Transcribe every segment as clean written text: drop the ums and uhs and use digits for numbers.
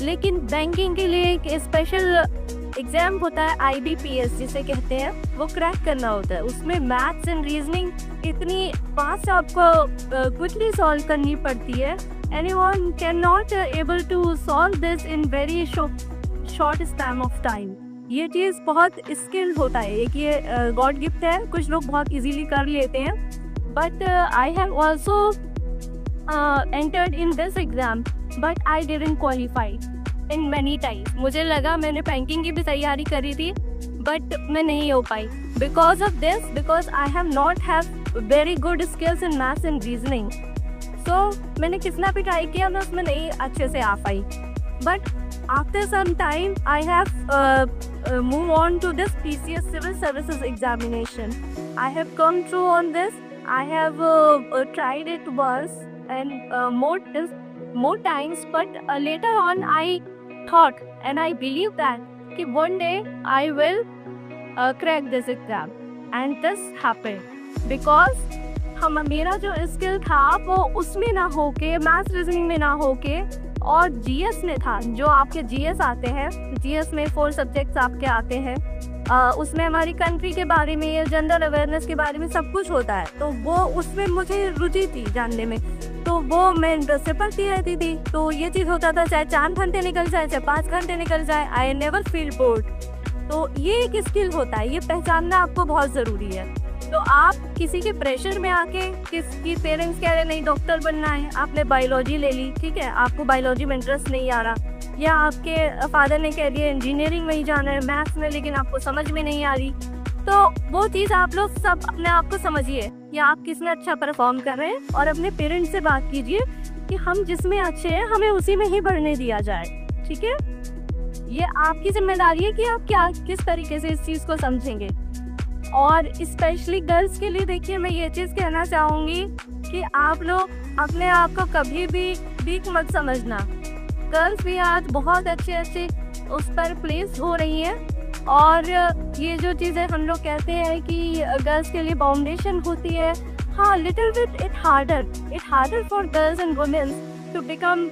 लेकिन बैंकिंग के लिए एक स्पेशल एग्जाम होता है IBPS जिसे कहते हैं, वो क्रैक करना होता है। उसमें मैथ्स एंड रीजनिंग इतनी फास्ट आपको क्विकली सॉल्व करनी पड़ती है। Anyone can not able to solve this in very short span of time. ये चीज़ बहुत स्किल होता है, एक ये गॉड गिफ्ट है, कुछ लोग बहुत इजीली कर लेते हैं। But I have also entered in this exam but I didn't qualify in many times। मुझे लगा, मैंने बैंकिंग की भी तैयारी करी थी बट मैं नहीं हो पाई because of this, because I have not have very good skills in maths and reasoning। so मैंने कितना भी ट्राई किया, मैं उसमें नहीं अच्छे से आ पाई। but after some time I have move on to this PCS civil services examination। I have come through on this। I have tried it once and more times, but later on I thought and I believe that कि one day I will crack this exam and this happened because मेरा जो skill था वो उसमें ना होके, maths reasoning में ना होके और GS में था। जो आपके GS आते हैं, GS में 4 सब्जेक्ट्स आपके आते हैं, उसमें हमारी कंट्री के बारे में या जनरल अवेयरनेस के बारे में सब कुछ होता है। तो वो उसमें मुझे रुचि थी जानने में, तो वो मैं इंटरेस्ट से पढ़ती रहती थी। तो ये चीज़ होता था, चाहे 4 घंटे निकल जाए चाहे 5 घंटे निकल जाए, आई नेवर फील बोर्ड। तो ये एक स्किल होता है, ये पहचानना आपको बहुत ज़रूरी है। तो आप किसी के प्रेशर में आके, किसकी पेरेंट्स कह रहे नहीं डॉक्टर बनना है, आपने बायोलॉजी ले ली, ठीक है, आपको बायोलॉजी में इंटरेस्ट नहीं आ रहा, या आपके फादर ने कह दिया इंजीनियरिंग में ही जाना है मैथ्स में, लेकिन आपको समझ में नहीं आ रही, तो वो चीज़ आप लोग सब अपने आप को समझिए कि आप किसमें अच्छा परफॉर्म कर रहे हैं और अपने पेरेंट्स से बात कीजिए कि हम जिसमें अच्छे हैं हमें उसी में ही बढ़ने दिया जाए। ठीक है, ये आपकी जिम्मेदारी है कि आप किस तरीके से इस चीज़ को समझेंगे। और स्पेशली गर्ल्स के लिए देखिए, मैं ये चीज़ कहना चाहूँगी कि आप लोग अपने आप को कभी भी वीक मत समझना। गर्ल्स भी आज बहुत अच्छे उस पर प्लेस हो रही हैं, और ये जो चीज़ें हम लोग कहते हैं कि गर्ल्स के लिए बाउंडेशन होती है, हाँ, little bit it harder for girls and women to become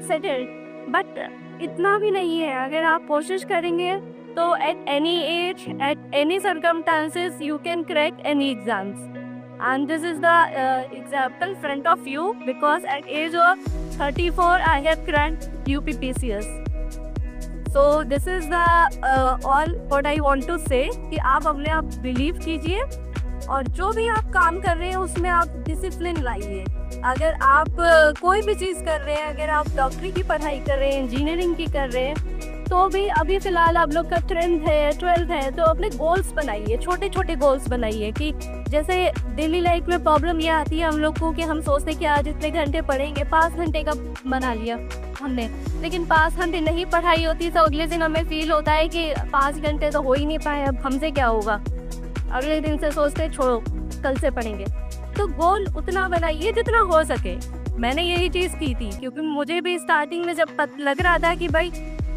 settled, but इतना भी नहीं है। अगर आप कोशिश करेंगे तो at any age, at any circumstances, you can crack any exams. And this is the example front of you, because at age of 34, I have cracked UPPCS. So this is the all what I want to say कि आप अपने आप believe कीजिए, और जो भी आप काम कर रहे हैं उसमें आप डिसिप्लिन लाइए। अगर आप कोई भी चीज़ कर रहे हैं, अगर आप डॉक्टरी की पढ़ाई कर रहे हैं, इंजीनियरिंग की कर रहे हैं, तो भी अभी फ़िलहाल आप लोग का 10th है 12th है, तो अपने गोल्स बनाइए, छोटे छोटे गोल्स बनाइए। कि जैसे डेली लाइफ में प्रॉब्लम ये आती है हम लोग को कि हम सोचते हैं कि आज इतने घंटे पढ़ेंगे, 5 घंटे का बना लिया हमने, लेकिन 5 घंटे नहीं पढ़ाई होती तो अगले दिन हमें फील होता है कि 5 घंटे तो हो ही नहीं पाए, अब हमसे क्या होगा। अगले दिन से सोचते छोड़ो कल से पढ़ेंगे। तो गोल उतना बनाइए जितना हो सके। मैंने यही चीज़ की थी, क्योंकि मुझे भी स्टार्टिंग में जब लग रहा था कि भाई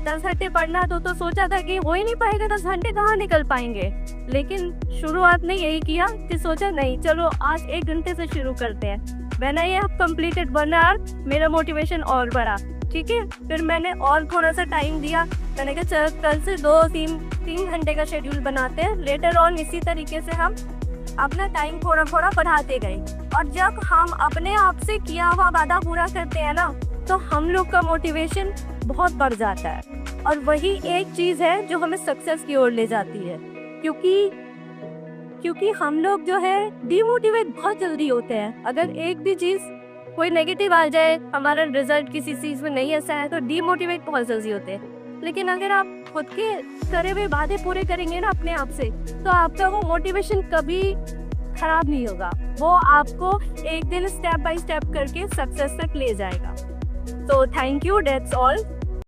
10 घंटे पढ़ना, तो सोचा था कि हो ही नहीं पाएगा, 10 घंटे कहाँ निकल पाएंगे। लेकिन शुरुआत में यही किया कि सोचा नहीं, चलो आज 1 घंटे से शुरू करते हैं। When I have completed 1 hour, मेरा मोटिवेशन और बढ़ा। ठीक है, फिर मैंने और थोड़ा सा टाइम दिया, मैंने कहा चलो कल से 2-3 घंटे का शेड्यूल बनाते हैं। लेटर ऑन इसी तरीके से हम अपना टाइम थोड़ा थोड़ा बढ़ाते गए, और जब हम अपने आप से किया हुआ वादा पूरा करते हैं ना, तो हम लोग का मोटिवेशन बहुत बढ़ जाता है, और वही एक चीज़ है जो हमें सक्सेस की ओर ले जाती है। क्योंकि हम लोग जो है डिमोटिवेट बहुत जल्दी होते हैं। अगर एक भी चीज़ कोई नेगेटिव आ जाए, हमारा रिजल्ट किसी चीज़ में नहीं अच्छा है, तो डिमोटिवेट बहुत जल्दी होते हैं। लेकिन अगर आप खुद के करे हुए वादे पूरे करेंगे ना अपने आप से, तो आपका वो मोटिवेशन कभी खराब नहीं होगा, वो आपको एक दिन स्टेप बाय स्टेप करके सक्सेस तक ले जाएगा। So thank you, that's all.